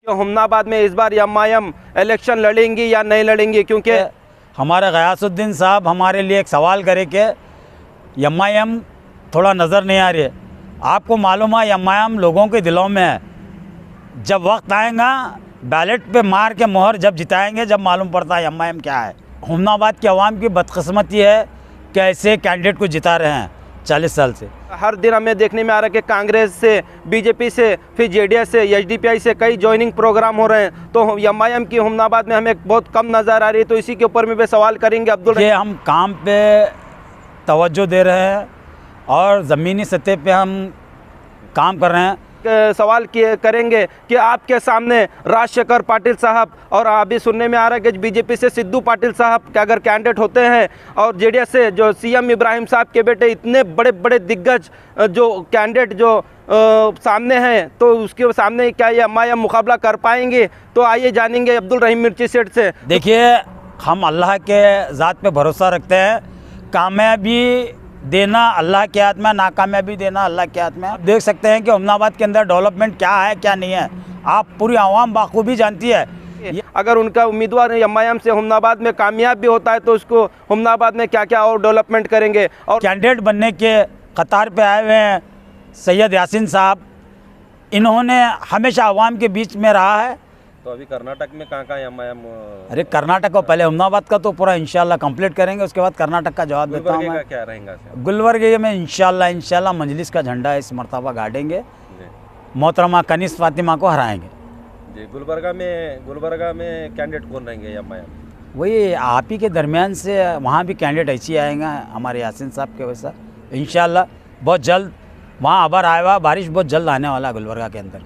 तो हुमनाबाद में इस बार एमआईएम इलेक्शन लड़ेंगी या नहीं लड़ेंगी? क्योंकि हमारे गयासुद्दीन साहब हमारे लिए एक सवाल करे कि एमआईएम थोड़ा नज़र नहीं आ रही है। आपको मालूम है एमआईएम लोगों के दिलों में है। जब वक्त आएगा बैलेट पे मार के मोहर जब जिताएंगे, जब मालूम पड़ता है एमआईएम क्या है। हुमनाबाद की आवाम की बदकिस्मती है कि ऐसे कैंडिडेट को जिता रहे हैं 40 साल से। हर दिन हमें देखने में आ रहा है कि कांग्रेस से, बीजेपी से, फिर जेडीएस से, एसडीपीआई से कई ज्वाइनिंग प्रोग्राम हो रहे हैं, तो एमआईएम की हुमनाबाद में हमें बहुत कम नज़र आ रही है। तो इसी के ऊपर में भी सवाल करेंगे अब्दुल। ये हम काम पे तवज्जो दे रहे हैं और ज़मीनी सतह पे हम काम कर रहे हैं। सवाल करेंगे कि आपके सामने राजशेखर पाटिल साहब और अभी सुनने में आ रहा है कि बीजेपी से सिद्धू पाटिल साहब के अगर कैंडिडेट होते हैं और जेडीएस से जो सीएम इब्राहिम साहब के बेटे, इतने बड़े बड़े दिग्गज जो कैंडिडेट जो सामने हैं, तो उसके सामने क्या ये एमआईएम मुकाबला कर पाएंगे? तो आइए जानेंगे अब्दुल रहीम मिर्ची सेठ से। देखिए, हम अल्लाह के ज़ात पे भरोसा रखते हैं। कामयाबी देना अल्लाह के हाथ में, नाकामयाबी देना अल्लाह के हाथ में। आप देख सकते हैं कि हुमनाबाद के अंदर डेवलपमेंट क्या है क्या नहीं है, आप पूरी आवाम बाखूबी जानती है। अगर उनका उम्मीदवार एमआईएम से हुमनाबाद में कामयाब भी होता है तो उसको हुमनाबाद में क्या क्या और डेवलपमेंट करेंगे? और कैंडिडेट बनने के कतार पे आए हुए हैं सैयद यासीन साहब। इन्होंने हमेशा आवाम के बीच में रहा है। तो अभी कर्नाटक में कहाँ एमआईएम? अरे कर्नाटक को पहले हुमनाबाद का तो पूरा इंशाल्लाह कंप्लीट करेंगे, उसके बाद कर्नाटक का जवाब देता हूँ मैं। क्या रहेगा? गुलबर्गे में इंशाल्लाह मजलिस का झंडा इस मरतबा गाड़ेंगे, मोहतरमा कनीस फातिमा को हराएंगे जी। गुलबर्गा में कैंडिडेट कौन रहेंगे एमआईएम? वही आप ही के दरमियान से वहाँ भी कैंडिडेट ऐसे आएगा हमारे यासीन साहब के वैसा। इंशाल्लाह बहुत जल्द वहाँ अबर आएगा, बारिश बहुत जल्द आने वाला है गुलबर्गा के अंदर।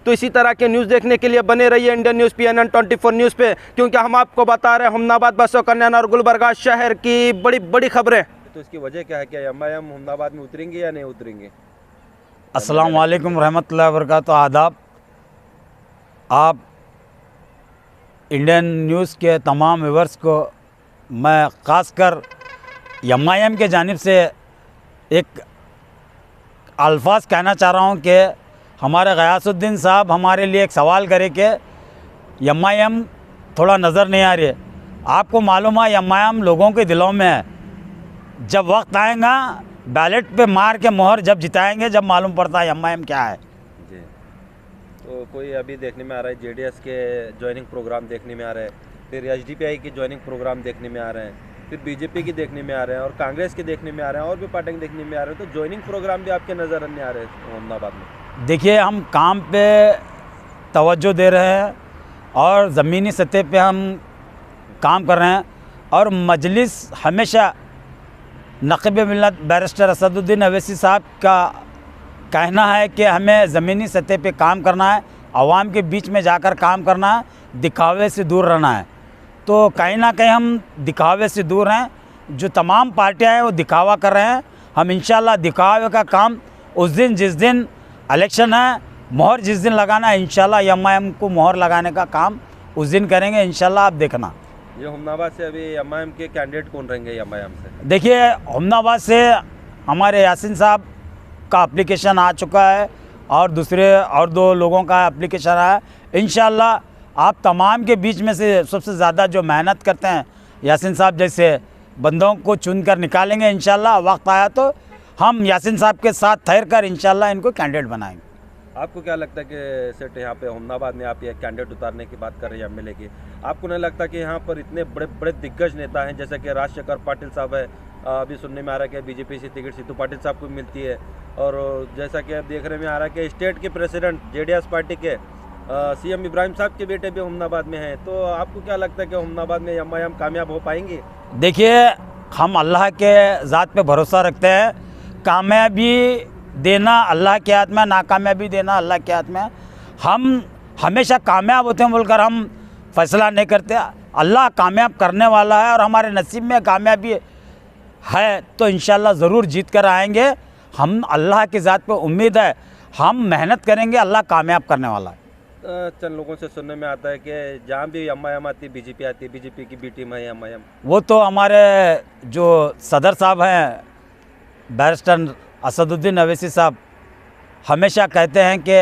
तो इसी तरह के न्यूज़ देखने के लिए बने रहिए इंडियन न्यूज़ PNN 24 न्यूज़ पे, क्योंकि हम आपको बता रहे हैं हुमनाबाद, बसो कल्याण और गुलबर्गा शहर की बड़ी बड़ी खबरें। तो इसकी वजह क्या है? क्या एमआईएम हुमनाबाद में उतरेंगे या नहीं उतरेंगे? अस्सलाम वालेकुम रहमतुल्लाहि व बरकातुहू। आदाब। आप इंडियन न्यूज़ के तमाम व्यूअर्स को मैं ख़ासकर एमआईएम के जानिब से एक अल्फाज कहना चाह रहा हूँ कि हमारे गयासुद्दीन साहब हमारे लिए एक सवाल करे कि एमआईएम थोड़ा नज़र नहीं आ रही है। आपको मालूम है एमआईएम लोगों के दिलों में है। जब वक्त आएगा बैलेट पे मार के मोहर जब जिताएंगे, जब मालूम पड़ता है एमआईएम क्या है जी। तो कोई अभी देखने में आ रहा है जेडीएस के ज्वाइनिंग प्रोग्राम देखने में आ रहे हैं, फिर एसडीपीआई के ज्वाइनिंग प्रोग्राम देखने में आ रहे हैं, फिर बीजेपी की देखने में आ रहे हैं और कांग्रेस के देखने में आ रहे हैं और भी पार्टियाँ देखने में आ रहे हैं। तो ज्वाइनिंग प्रोग्राम भी आपके नज़र नहीं आ रहे हैं हुमनाबाद में? देखिए, हम काम पे तवज्जो दे रहे हैं और ज़मीनी सतह पे हम काम कर रहे हैं और मजलिस हमेशा नक़ीब मिल्लत बैरिस्टर असदुद्दीन अवैसी साहब का कहना है कि हमें ज़मीनी सतह पे काम करना है, आवाम के बीच में जाकर काम करना है, दिखावे से दूर रहना है। तो कहीं ना कहीं हम दिखावे से दूर हैं। जो तमाम पार्टियां हैं वो दिखावा कर रहे हैं। हम इंशाल्लाह दिखावे का काम उस दिन, जिस दिन इलेक्शन है, मोहर जिस दिन लगाना है, इंशाल्लाह एमआईएम को मोहर लगाने का काम उस दिन करेंगे इंशाल्लाह। आप देखना। ये हुमनाबाद से अभी एमआईएम के कैंडिडेट कौन रहेंगे एमआईएम से? देखिए, हुमनाबाद से हमारे यासीन साहब का एप्लीकेशन आ चुका है और और दो लोगों का एप्लीकेशन आया है। इंशाल्लाह आप तमाम के बीच में से सबसे ज़्यादा जो मेहनत करते हैं यासीन साहब जैसे बंदों को चुनकर निकालेंगे इंशाल्लाह। वक्त आया तो हम यासीन साहब के साथ ठहर कर इंशाल्लाह इनको कैंडिडेट बनाएंगे। आपको क्या लगता है कि सेठ यहाँ पे हुमनाबाद में आप ये कैंडिडेट उतारने की बात कर रहे हैं एमएलए की, आपको नहीं लगता कि यहाँ पर इतने बड़े बड़े दिग्गज नेता हैं जैसे कि राजशेखर पाटिल साहब है, अभी सुनने में आ रहा है कि बीजेपी से टिकट सिद्धू पाटिल साहब को मिलती है, और जैसा कि अब देखने में आ रहा है कि स्टेट के प्रेसिडेंट जेडीएस पार्टी के सीएम इब्राहिम साहब के बेटे भी हुमनाबाद में हैं, तो आपको क्या लगता है कि हुमनाबाद में एमआईएम कामयाब हो पाएंगे? देखिए, हम अल्लाह के ज़ात पे भरोसा रखते हैं। कामयाबी देना अल्लाह के हाथ में, नाकामयाबी देना अल्लाह के हाथ में। हम हमेशा कामयाब होते हैं बोलकर हम फैसला नहीं करते। अल्लाह कामयाब करने वाला है और हमारे नसीब में कामयाबी है तो इंशाल्लाह ज़रूर जीत कर आएंगे। हम अल्लाह की ज़ात पे उम्मीद है, हम मेहनत करेंगे, अल्लाह कामयाब करने वाला है। चंद लोगों से सुनने में आता है कि जहाँ भी एमआईएम आती है बीजेपी आती है, बीजेपी की बी टीम है एमआईएम। वो तो हमारे जो सदर साहब हैं बैरिस्टर असदुद्दीन अवैसी साहब हमेशा कहते हैं कि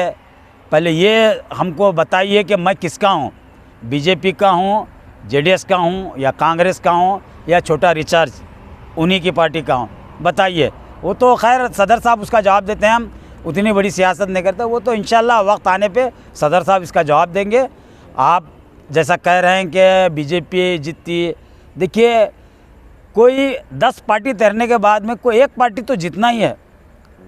पहले ये हमको बताइए कि मैं किसका हूँ, बीजेपी का हूँ, जेडीएस का हूँ या कांग्रेस का हूँ या छोटा रिचार्ज उन्हीं की पार्टी का हूँ, बताइए। वो तो खैर सदर साहब उसका जवाब देते हैं, हम उतनी बड़ी सियासत नहीं करते, वो तो इंशाल्लाह वक्त आने पे सदर साहब इसका जवाब देंगे। आप जैसा कह रहे हैं कि बीजेपी जीतती, देखिए कोई 10 पार्टी तैरने के बाद में कोई एक पार्टी तो जीतना ही है।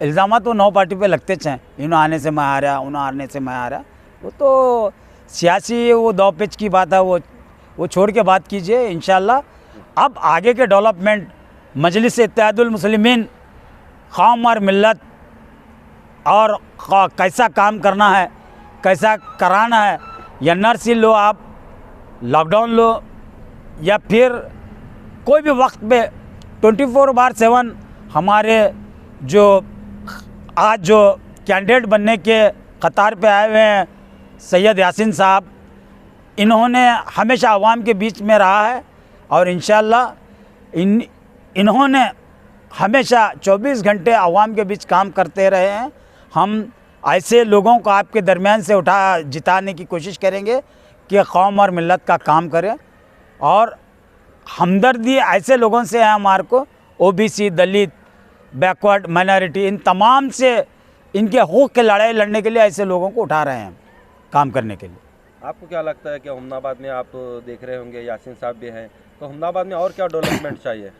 इल्ज़ाम तो 9 पार्टी पे लगते हैं, इन्हों आने से मैं आ रहा, उन्हों आने से मैं आ रहा, वो तो सियासी वो दो पेच की बात है, वो छोड़ के बात कीजिए इंशाल्लाह। अब आगे के डेवलपमेंट मजलिस इत्तेहादुल मुस्लिमीन कौम और मिल्लत और कैसा काम करना है, कैसा कराना है, NRC लो, आप लॉकडाउन लो, या फिर कोई भी वक्त पे 24/7 हमारे जो आज जो कैंडिडेट बनने के कतार पे आए हुए हैं सैयद यासीन साहब, इन्होंने हमेशा आवाम के बीच में रहा है और इंशाल्लाह इन्होंने हमेशा 24 घंटे आवाम के बीच काम करते रहे हैं। हम ऐसे लोगों को आपके दरमियान से जिताने की कोशिश करेंगे कि कौम और मिल्लत का काम करें, और हमदर्दी ऐसे लोगों से है हमारे को, OBC, दलित, बैकवर्ड, माइनॉरिटी, इन तमाम से इनके हक़ूक़ की लड़ाई लड़ने के लिए ऐसे लोगों को उठा रहे हैं काम करने के लिए। आपको क्या लगता है कि हुमनाबाद में, आप देख रहे होंगे यासीन साहब भी हैं, तो हुमनाबाद में और क्या डेवलपमेंट चाहिए?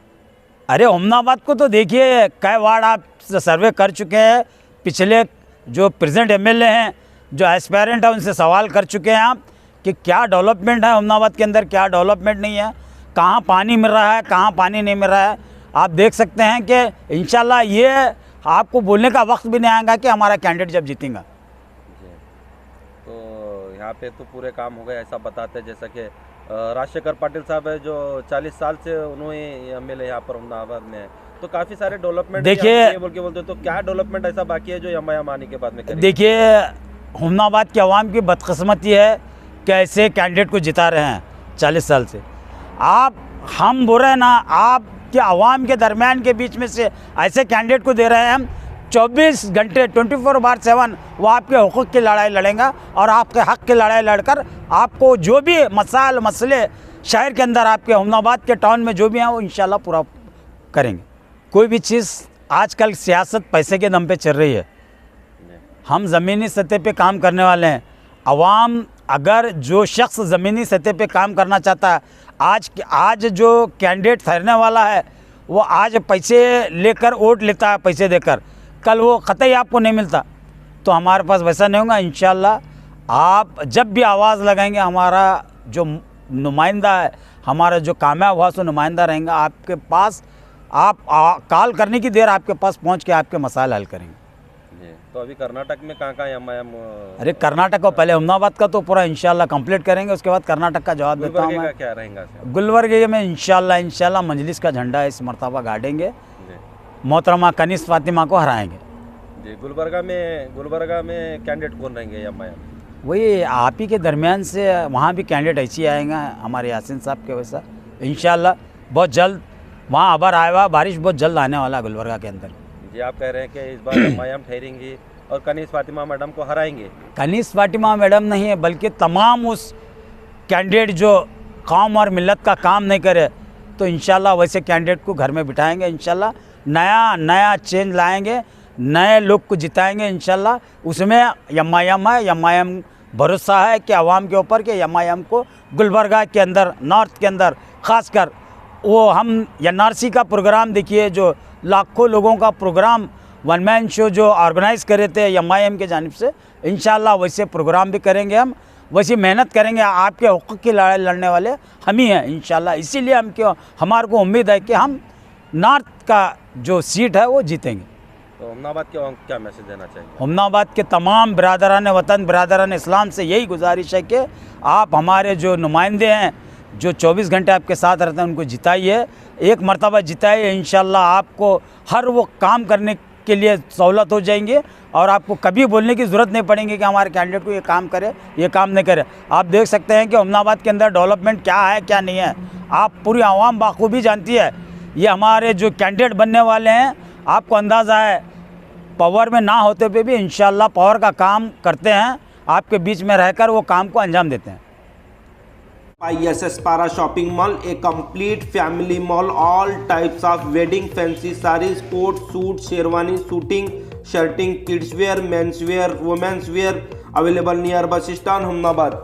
अरे हुमनाबाद को तो देखिए कई वार्ड आप सर्वे कर चुके हैं, पिछले जो प्रेजेंट MLA हैं, जो एस्पायरेंट है, उनसे सवाल कर चुके हैं आप कि क्या डेवलपमेंट है हुमनाबाद के अंदर, क्या डेवलपमेंट नहीं है, कहाँ पानी मिल रहा है, कहाँ पानी नहीं मिल रहा है। आप देख सकते हैं कि इंशाल्लाह ये आपको बोलने का वक्त भी नहीं आएगा कि हमारा कैंडिडेट जब जीतेगा। तो यहाँ पे तो पूरे काम हो गए ऐसा बताते हैं, जैसा कि राजशेखर पाटिल साहब है जो 40 साल से उन्होंने MLA यहाँ पर हुमनाबाद में है, तो काफ़ी सारे डेवलपमेंट देखिए बोल के बोलते हैं, तो क्या डेवलपमेंट ऐसा बाकी है जो MIM आने के बाद में करेगी? देखिए हुमनाबाद के अवाम की बदकिस्मती है कि ऐसे कैंडिडेट को जिता रहे हैं 40 साल से। हम बोल रहे हैं ना, आप कि अवाम के दरमियान के बीच में से ऐसे कैंडिडेट को दे रहे हैं हम, 24 घंटे 24/7 वो आपके हुकूक़ की लड़ाई लड़ेंगे और आपके हक़ की लड़ाई लड़कर आपको जो भी मसले शहर के अंदर, आपके हुमनाबाद के टाउन में जो भी हैं, वो इंशाल्लाह पूरा करेंगे। कोई भी चीज़ आजकल सियासत पैसे के दम पे चल रही है, हम ज़मीनी सतह पे काम करने वाले हैं। अवाम अगर जो शख्स ज़मीनी सतह पे काम करना चाहता है, आज जो कैंडिडेट ठहरने वाला है वो आज पैसे लेकर वोट लेता है, पैसे देकर, कल वो कतई आपको नहीं मिलता। तो हमारे पास वैसा नहीं होगा। इंशाल्लाह आप जब भी आवाज़ लगाएंगे, हमारा जो नुमाइंदा है, हमारा जो कामयाब हुआ सो नुमाइंदा रहेंगे आपके पास। आप कॉल करने की देर आपके पास पहुंच के आपके मसाइल हल करेंगे। तो अभी कर्नाटक में कहाँ MIM? अरे कर्नाटक को पहले हुमनाबाद का तो पूरा इंशाल्लाह कंप्लीट करेंगे, उसके बाद कर्नाटक का जवाब देता हूँ मैं। क्या रहेगा? गुलबर्गे में इंशाल्लाह मजलिस का झंडा इस मरतबा गाड़ेंगे, मोहतरमा कनीस फातिमा को हराएंगे। जी, गुलबर्गा में कैंडिडेट कौन रहेंगे MIM? वही आप ही के दरमियान से वहाँ भी कैंडिडेट ऐसे ही आएंगे हमारे यासीन साहब के वैसा। इंशाल्लाह बहुत जल्द वहाँ आबार आएगा, बारिश बहुत जल्द आने वाला है गुलबर्गा के अंदर। जी, आप कह रहे हैं कि इस बार MIM ठहरेंगी और कनीस फातिमा मैडम को हराएंगे? कनीस फातिमा मैडम नहीं है, बल्कि तमाम उस कैंडिडेट जो कौम और मिल्लत का काम नहीं करे, तो इंशाल्लाह वैसे कैंडिडेट को घर में बिठाएंगे। इंशाल्लाह नया चेंज लाएंगे, नए लोग को जिताएंगे इंशाल्लाह। उसमें MIM है, MIM भरोसा है कि आवाम के ऊपर कि MIM को गुलबर्गा के अंदर, नॉर्थ के अंदर ख़ासकर, वो हम NRC का प्रोग्राम देखिए, जो लाखों लोगों का प्रोग्राम वन मैन शो जो ऑर्गेनाइज़ करे थे MIM के जानिब से, इंशाल्लाह वैसे प्रोग्राम भी करेंगे हम, वैसी मेहनत करेंगे। आपके हुकूक़ की लड़ाई लड़ने वाले हम ही हैं इंशाल्लाह। इसीलिए हमारे को उम्मीद है कि हम नॉर्थ का जो सीट है वो जीतेंगे। तो हुमनाबाद के क्या मैसेज देना चाहिए? हुमनाबाद के तमाम बिरादरान वतन, बिरादरान इस्लाम से यही गुजारिश है कि आप हमारे जो नुमाइंदे हैं, जो 24 घंटे आपके साथ रहते हैं, उनको जिताइए, एक मरतबा जिताइए। इंशाल्लाह आपको हर वो काम करने के लिए सहूलत हो जाएंगे और आपको कभी बोलने की ज़रूरत नहीं पड़ेगी कि हमारे कैंडिडेट को ये काम करे, ये काम नहीं करे। आप देख सकते हैं कि हुमनाबाद के अंदर डेवलपमेंट क्या है, क्या नहीं है, आप पूरी आवाम बाखूबी जानती है। ये हमारे जो कैंडिडेट बनने वाले हैं, आपको अंदाज़ा है पावर में ना होते पे भी इंशाल्लाह पावर का काम करते हैं। आपके बीच में रहकर वो काम को अंजाम देते हैं। ISS Para Shopping Mall, a complete family mall, all types of wedding, fancy sarees, coat, suit, sherwani, suiting, shirting, kids wear, men's wear, women's wear, available near bus stand, Humnabad.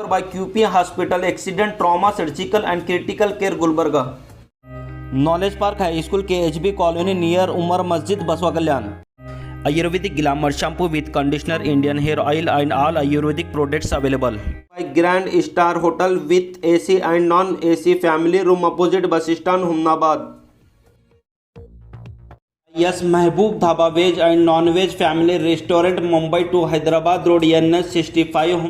By QP Hospital, Accident, Trauma, Surgical and Critical Care, Gulbarga. Knowledge Park High School, KHB Colony near Umar Masjid, Baswa Kalyan. Ayurvedic Glamour shampoo with conditioner, Indian hair oil and all Ayurvedic products available. By Grand Star Hotel with AC and non-AC family room opposite bus stand, Humnabad. Yes, Mehboob Dhaba Veg and Non-Veg Family Restaurant, Mumbai to Hyderabad Road, NH 65.